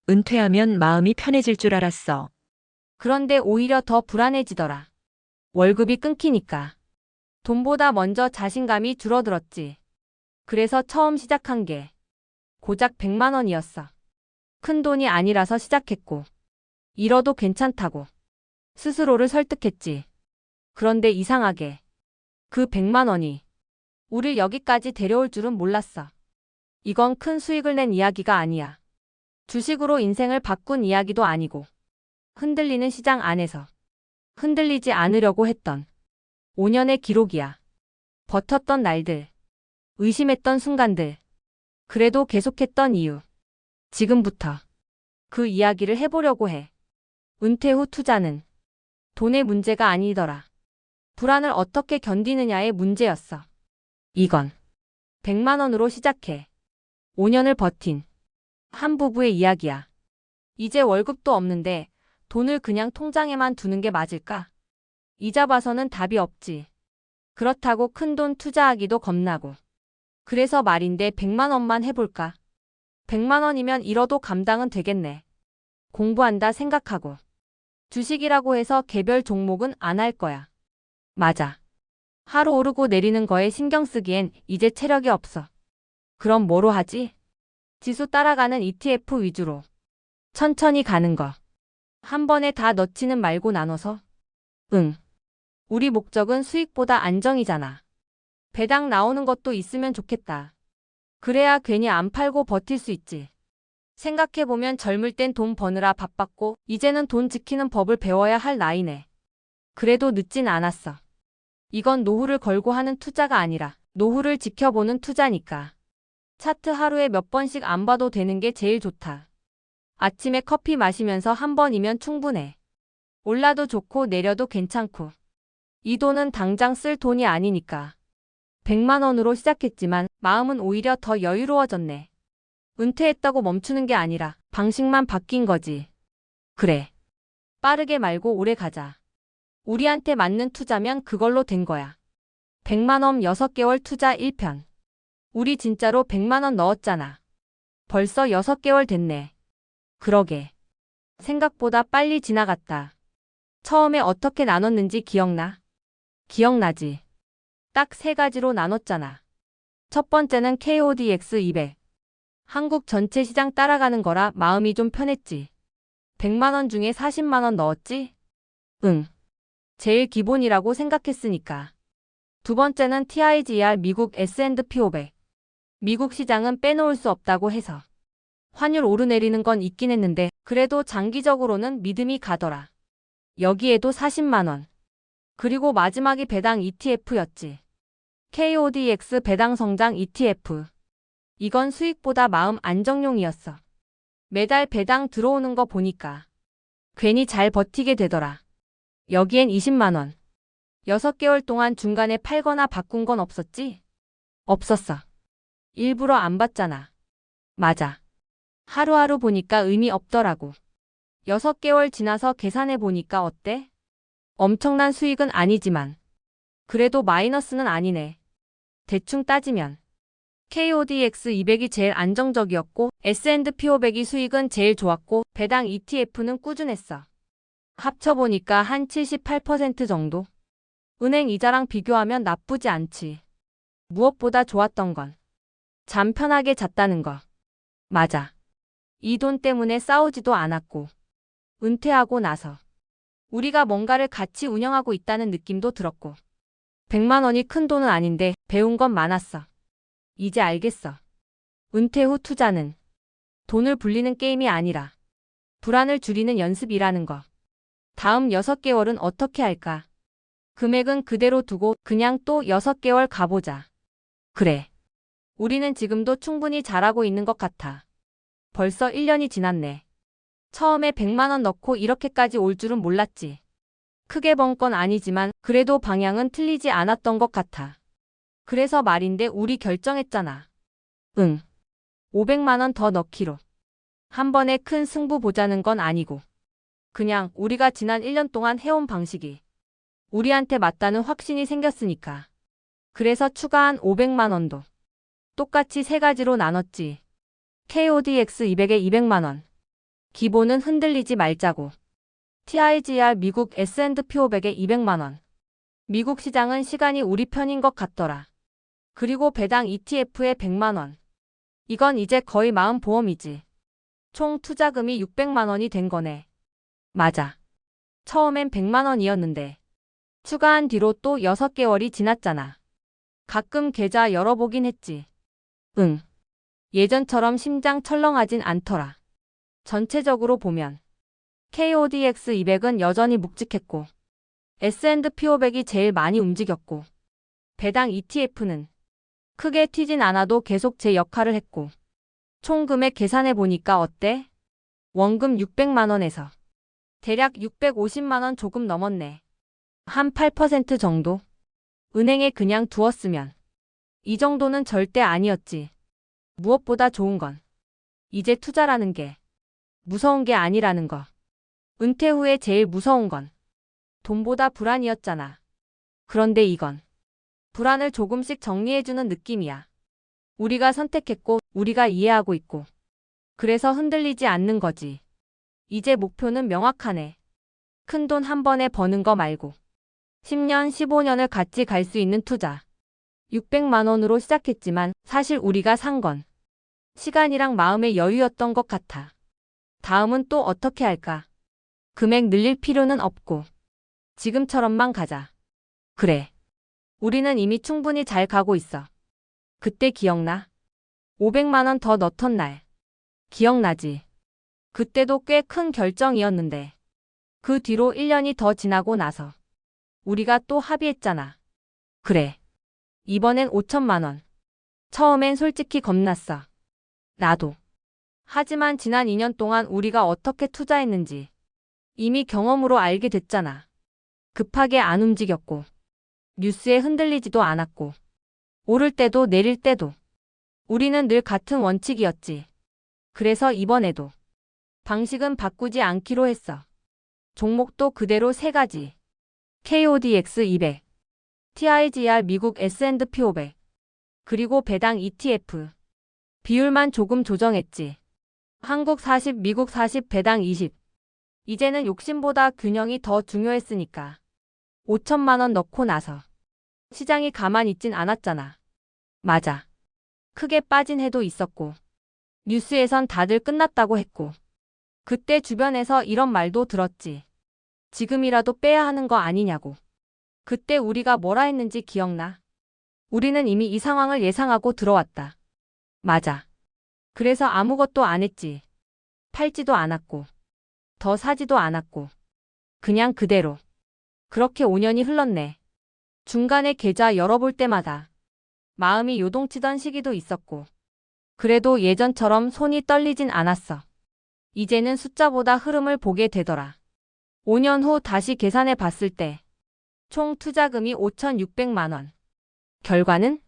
은퇴하면 마음이 편해질 줄 알았어. 그런데 오히려 더 불안해지더라. 월급이 끊기니까. 돈보다 먼저 자신감이 줄어들었지. 그래서 처음 시작한 게 고작 100만 원이었어. 큰 돈이 아니라서 시작했고, 잃어도 괜찮다고 스스로를 설득했지. 그런데 이상하게 그 100만 원이 우릴 여기까지 데려올 줄은 몰랐어. 이건 큰 수익을 낸 이야기가 아니야. 주식으로 인생을 바꾼 이야기도 아니고, 흔들리는 시장 안에서 흔들리지 않으려고 했던 5년의 기록이야. 버텼던 날들, 의심했던 순간들, 그래도 계속했던 이유. 지금부터 그 이야기를 해보려고 해. 은퇴 후 투자는 돈의 문제가 아니더라. 불안을 어떻게 견디느냐의 문제였어. 이건 100만 원으로 시작해 5년을 버틴 한 부부의 이야기야. 이제 월급도 없는데 돈을 그냥 통장에만 두는 게 맞을까? 이자 봐서는 답이 없지. 그렇다고 큰돈 투자하기도 겁나고. 그래서 말인데 100만 원만 해볼까? 100만 원이면 잃어도 감당은 되겠네. 공부한다 생각하고. 주식이라고 해서 개별 종목은 안 할 거야. 맞아. 하루 오르고 내리는 거에 신경 쓰기엔 이제 체력이 없어. 그럼 뭐로 하지? 지수 따라가는 ETF 위주로. 천천히 가는 거. 한 번에 다 넣지는 말고 나눠서. 응. 우리 목적은 수익보다 안정이잖아. 배당 나오는 것도 있으면 좋겠다. 그래야 괜히 안 팔고 버틸 수 있지. 생각해보면 젊을 땐 돈 버느라 바빴고 이제는 돈 지키는 법을 배워야 할 나이네. 그래도 늦진 않았어. 이건 노후를 걸고 하는 투자가 아니라 노후를 지켜보는 투자니까. 차트 하루에 몇 번씩 안 봐도 되는 게 제일 좋다. 아침에 커피 마시면서 한 번이면 충분해. 올라도 좋고 내려도 괜찮고. 이 돈은 당장 쓸 돈이 아니니까. 100만 원으로 시작했지만 마음은 오히려 더 여유로워졌네. 은퇴했다고 멈추는 게 아니라 방식만 바뀐 거지. 그래. 빠르게 말고 오래 가자. 우리한테 맞는 투자면 그걸로 된 거야. 100만 원 6개월 투자 1편. 우리 진짜로 100만 원 넣었잖아. 벌써 6개월 됐네. 그러게. 생각보다 빨리 지나갔다. 처음에 어떻게 나눴는지 기억나? 기억나지? 딱 3가지로 나눴잖아. 첫 번째는 KODX 200. 한국 전체 시장 따라가는 거라 마음이 좀 편했지. 100만 원 중에 40만 원 넣었지? 응. 제일 기본이라고 생각했으니까. 두 번째는 TIGR 미국 S&P 500. 미국 시장은 빼놓을 수 없다고 해서. 환율 오르내리는 건 있긴 했는데 그래도 장기적으로는 믿음이 가더라. 여기에도 40만 원. 그리고 마지막이 배당 ETF였지. KODX 배당 성장 ETF. 이건 수익보다 마음 안정용이었어. 매달 배당 들어오는 거 보니까 괜히 잘 버티게 되더라. 여기엔 20만 원. 6개월 동안 중간에 팔거나 바꾼 건 없었지? 없었어. 일부러 안 봤잖아. 맞아. 하루하루 보니까 의미 없더라고. 6개월 지나서 계산해 보니까 어때? 엄청난 수익은 아니지만 그래도 마이너스는 아니네. 대충 따지면 KODX 200이 제일 안정적이었고 S&P 500이 수익은 제일 좋았고 배당 ETF는 꾸준했어. 합쳐보니까 한 78% 정도? 은행 이자랑 비교하면 나쁘지 않지. 무엇보다 좋았던 건 잠 편하게 잤다는 거. 맞아. 이 돈 때문에 싸우지도 않았고 은퇴하고 나서 우리가 뭔가를 같이 운영하고 있다는 느낌도 들었고 100만 원이 큰 돈은 아닌데 배운 건 많았어. 이제 알겠어. 은퇴 후 투자는 돈을 불리는 게임이 아니라 불안을 줄이는 연습이라는 거. 다음 6개월은 어떻게 할까? 금액은 그대로 두고 그냥 또 6개월 가보자. 그래. 우리는 지금도 충분히 잘하고 있는 것 같아. 벌써 1년이 지났네. 처음에 100만 원 넣고 이렇게까지 올 줄은 몰랐지. 크게 번 건 아니지만 그래도 방향은 틀리지 않았던 것 같아. 그래서 말인데 우리 결정했잖아. 응. 500만 원 더 넣기로. 한 번에 큰 승부 보자는 건 아니고. 그냥 우리가 지난 1년 동안 해온 방식이 우리한테 맞다는 확신이 생겼으니까. 그래서 추가한 500만 원도 똑같이 3가지로 나눴지. KODX 200에 200만 원. 기본은 흔들리지 말자고. TIGR 미국 S&P 500에 200만 원. 미국 시장은 시간이 우리 편인 것 같더라. 그리고 배당 ETF에 100만 원. 이건 이제 거의 마음 보험이지. 총 투자금이 600만 원이 된 거네. 맞아. 처음엔 100만 원이었는데 추가한 뒤로 또 6개월이 지났잖아. 가끔 계좌 열어보긴 했지. 응. 예전처럼 심장 철렁하진 않더라. 전체적으로 보면 KODX 200은 여전히 묵직했고 S&P 500이 제일 많이 움직였고 배당 ETF는 크게 튀진 않아도 계속 제 역할을 했고 총 금액 계산해 보니까 어때? 원금 600만 원에서 대략 650만 원 조금 넘었네. 한 8% 정도? 은행에 그냥 두었으면 이 정도는 절대 아니었지. 무엇보다 좋은 건 이제 투자라는 게 무서운 게 아니라는 거. 은퇴 후에 제일 무서운 건 돈보다 불안이었잖아. 그런데 이건 불안을 조금씩 정리해주는 느낌이야. 우리가 선택했고 우리가 이해하고 있고 그래서 흔들리지 않는 거지. 이제 목표는 명확하네. 큰 돈 한 번에 버는 거 말고 10년, 15년을 같이 갈 수 있는 투자. 600만 원으로 시작했지만 사실 우리가 산 건 시간이랑 마음의 여유였던 것 같아. 다음은 또 어떻게 할까? 금액 늘릴 필요는 없고 지금처럼만 가자. 그래. 우리는 이미 충분히 잘 가고 있어. 그때 기억나? 500만 원 더 넣던 날. 기억나지? 그때도 꽤 큰 결정이었는데 그 뒤로 1년이 더 지나고 나서 우리가 또 합의했잖아. 그래. 이번엔 5천만 원. 처음엔 솔직히 겁났어. 나도. 하지만 지난 2년 동안 우리가 어떻게 투자했는지 이미 경험으로 알게 됐잖아. 급하게 안 움직였고 뉴스에 흔들리지도 않았고 오를 때도 내릴 때도 우리는 늘 같은 원칙이었지. 그래서 이번에도 방식은 바꾸지 않기로 했어. 종목도 그대로 3가지. KODX 200, TIGR 미국 S&P 500, 그리고 배당 ETF. 비율만 조금 조정했지. 한국 40, 미국 40, 배당 20. 이제는 욕심보다 균형이 더 중요했으니까. 5천만 원 넣고 나서 시장이 가만히 있진 않았잖아. 맞아. 크게 빠진 해도 있었고 뉴스에선 다들 끝났다고 했고 그때 주변에서 이런 말도 들었지. 지금이라도 빼야 하는 거 아니냐고. 그때 우리가 뭐라 했는지 기억나? 우리는 이미 이 상황을 예상하고 들어왔다. 맞아. 그래서 아무것도 안 했지. 팔지도 않았고 더 사지도 않았고 그냥 그대로. 그렇게 5년이 흘렀네. 중간에 계좌 열어볼 때마다 마음이 요동치던 시기도 있었고 그래도 예전처럼 손이 떨리진 않았어. 이제는 숫자보다 흐름을 보게 되더라. 5년 후 다시 계산해 봤을 때 총 투자금이 5,600만 원. 결과는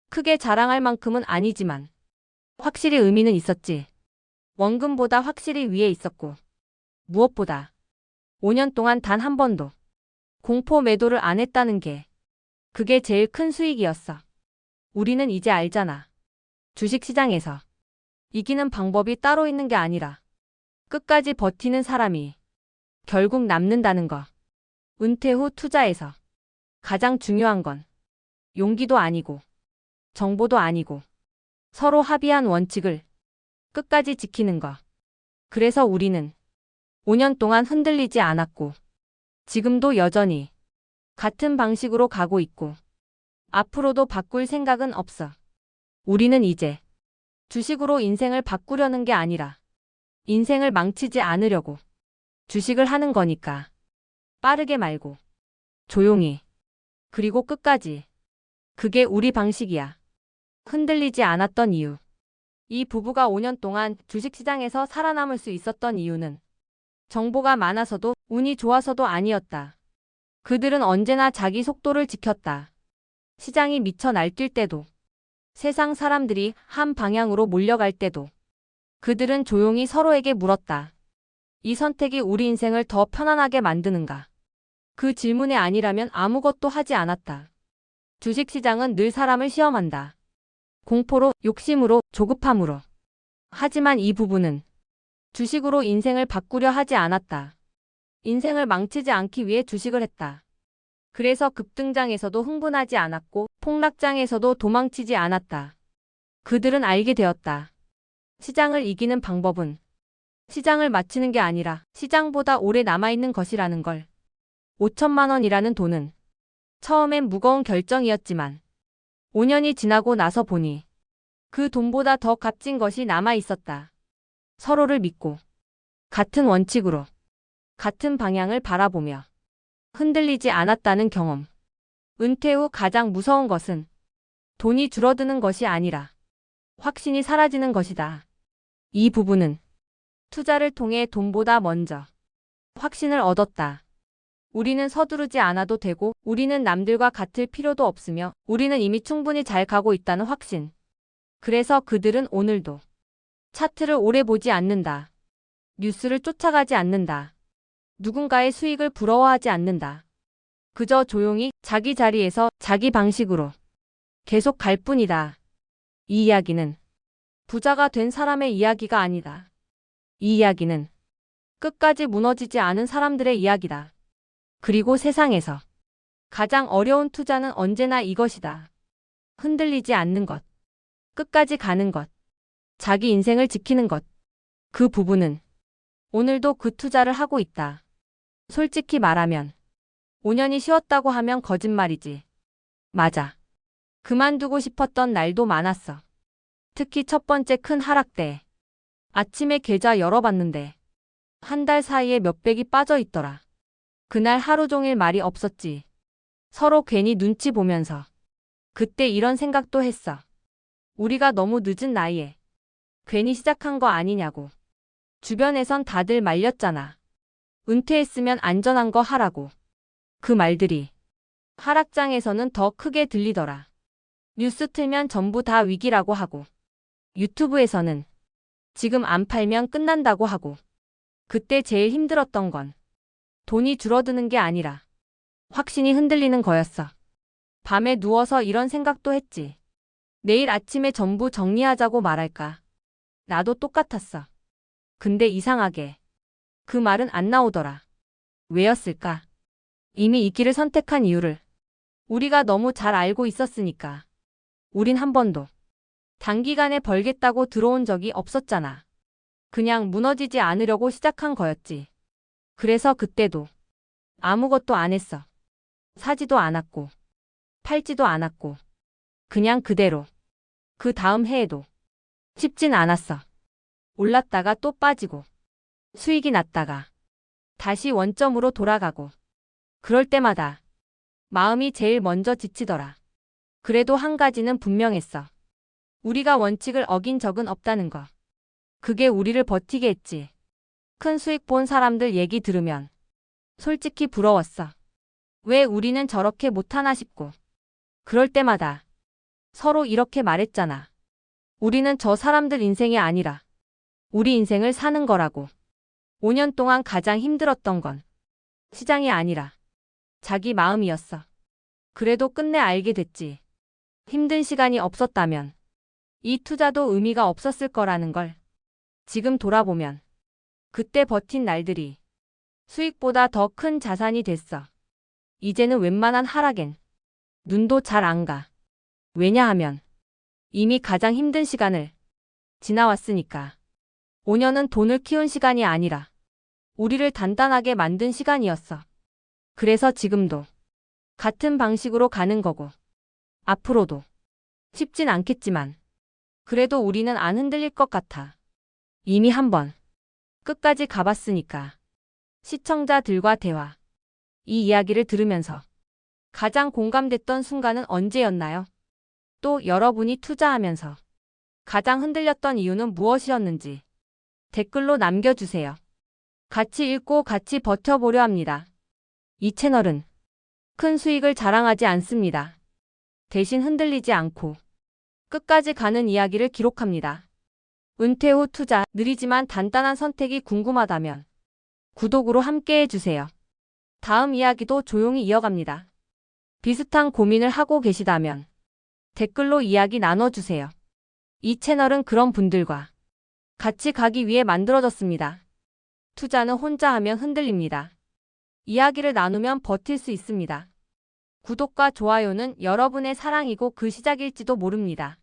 크게 자랑할 만큼은 아니지만 확실히 의미는 있었지. 원금보다 확실히 위에 있었고 무엇보다 5년 동안 단 한 번도 공포 매도를 안 했다는 게 그게 제일 큰 수익이었어. 우리는 이제 알잖아. 주식시장에서 이기는 방법이 따로 있는 게 아니라 끝까지 버티는 사람이 결국 남는다는 거. 은퇴 후 투자에서 가장 중요한 건 용기도 아니고 정보도 아니고 서로 합의한 원칙을 끝까지 지키는 거. 그래서 우리는 5년 동안 흔들리지 않았고 지금도 여전히 같은 방식으로 가고 있고 앞으로도 바꿀 생각은 없어. 우리는 이제 주식으로 인생을 바꾸려는 게 아니라 인생을 망치지 않으려고 주식을 하는 거니까. 빠르게 말고 조용히 그리고 끝까지. 그게 우리 방식이야. 흔들리지 않았던 이유. 이 부부가 5년 동안 주식시장에서 살아남을 수 있었던 이유는 정보가 많아서도 운이 좋아서도 아니었다. 그들은 언제나 자기 속도를 지켰다. 시장이 미쳐 날뛸 때도 세상 사람들이 한 방향으로 몰려갈 때도 그들은 조용히 서로에게 물었다. 이 선택이 우리 인생을 더 편안하게 만드는가? 그 질문에 아니라면 아무것도 하지 않았다. 주식시장은 늘 사람을 시험한다. 공포로, 욕심으로, 조급함으로. 하지만 이 부부는 주식으로 인생을 바꾸려 하지 않았다. 인생을 망치지 않기 위해 주식을 했다. 그래서 급등장에서도 흥분하지 않았고 폭락장에서도 도망치지 않았다. 그들은 알게 되었다. 시장을 이기는 방법은 시장을 맞추는 게 아니라 시장보다 오래 남아있는 것이라는 걸. 5천만 원이라는 돈은 처음엔 무거운 결정이었지만 5년이 지나고 나서 보니 그 돈보다 더 값진 것이 남아있었다. 서로를 믿고 같은 원칙으로 같은 방향을 바라보며 흔들리지 않았다는 경험. 은퇴 후 가장 무서운 것은 돈이 줄어드는 것이 아니라 확신이 사라지는 것이다. 이 부부는 투자를 통해 돈보다 먼저 확신을 얻었다. 우리는 서두르지 않아도 되고 우리는 남들과 같을 필요도 없으며 우리는 이미 충분히 잘 가고 있다는 확신. 그래서 그들은 오늘도 차트를 오래 보지 않는다. 뉴스를 쫓아가지 않는다. 누군가의 수익을 부러워하지 않는다. 그저 조용히 자기 자리에서 자기 방식으로 계속 갈 뿐이다. 이 이야기는 부자가 된 사람의 이야기가 아니다. 이 이야기는 끝까지 무너지지 않은 사람들의 이야기다. 그리고 세상에서 가장 어려운 투자는 언제나 이것이다. 흔들리지 않는 것. 끝까지 가는 것. 자기 인생을 지키는 것. 그 부부는 오늘도 그 투자를 하고 있다. 솔직히 말하면 5년이 쉬었다고 하면 거짓말이지. 맞아. 그만두고 싶었던 날도 많았어. 특히 첫 번째 큰 하락 때. 아침에 계좌 열어봤는데 한 달 사이에 몇백이 빠져 있더라. 그날 하루 종일 말이 없었지. 서로 괜히 눈치 보면서. 그때 이런 생각도 했어. 우리가 너무 늦은 나이에 괜히 시작한 거 아니냐고. 주변에선 다들 말렸잖아. 은퇴했으면 안전한 거 하라고. 그 말들이 하락장에서는 더 크게 들리더라. 뉴스 틀면 전부 다 위기라고 하고 유튜브에서는 지금 안 팔면 끝난다고 하고. 그때 제일 힘들었던 건 돈이 줄어드는 게 아니라 확신이 흔들리는 거였어. 밤에 누워서 이런 생각도 했지. 내일 아침에 전부 정리하자고 말할까. 나도 똑같았어. 근데 이상하게 그 말은 안 나오더라. 왜였을까? 이미 이 길을 선택한 이유를 우리가 너무 잘 알고 있었으니까. 우린 한 번도 단기간에 벌겠다고 들어온 적이 없었잖아. 그냥 무너지지 않으려고 시작한 거였지. 그래서 그때도 아무것도 안 했어. 사지도 않았고 팔지도 않았고 그냥 그대로. 그 다음 해에도 쉽진 않았어. 올랐다가 또 빠지고 수익이 났다가 다시 원점으로 돌아가고. 그럴 때마다 마음이 제일 먼저 지치더라. 그래도 한 가지는 분명했어. 우리가 원칙을 어긴 적은 없다는 거. 그게 우리를 버티게 했지. 큰 수익 본 사람들 얘기 들으면 솔직히 부러웠어. 왜 우리는 저렇게 못하나 싶고. 그럴 때마다 서로 이렇게 말했잖아. 우리는 저 사람들 인생이 아니라 우리 인생을 사는 거라고. 5년 동안 가장 힘들었던 건 시장이 아니라 자기 마음이었어. 그래도 끝내 알게 됐지. 힘든 시간이 없었다면 이 투자도 의미가 없었을 거라는 걸. 지금 돌아보면 그때 버틴 날들이 수익보다 더 큰 자산이 됐어. 이제는 웬만한 하락엔 눈도 잘 안 가. 왜냐하면 이미 가장 힘든 시간을 지나왔으니까. 5년은 돈을 키운 시간이 아니라 우리를 단단하게 만든 시간이었어. 그래서 지금도 같은 방식으로 가는 거고 앞으로도 쉽진 않겠지만 그래도 우리는 안 흔들릴 것 같아. 이미 한번 끝까지 가봤으니까. 시청자들과 대화. 이 이야기를 들으면서 가장 공감됐던 순간은 언제였나요? 또 여러분이 투자하면서 가장 흔들렸던 이유는 무엇이었는지 댓글로 남겨주세요. 같이 읽고 같이 버텨보려 합니다. 이 채널은 큰 수익을 자랑하지 않습니다. 대신 흔들리지 않고 끝까지 가는 이야기를 기록합니다. 은퇴 후 투자, 느리지만 단단한 선택이 궁금하다면 구독으로 함께해주세요. 다음 이야기도 조용히 이어갑니다. 비슷한 고민을 하고 계시다면 댓글로 이야기 나눠주세요. 이 채널은 그런 분들과 같이 가기 위해 만들어졌습니다. 투자는 혼자 하면 흔들립니다. 이야기를 나누면 버틸 수 있습니다. 구독과 좋아요는 여러분의 사랑이고 그 시작일지도 모릅니다.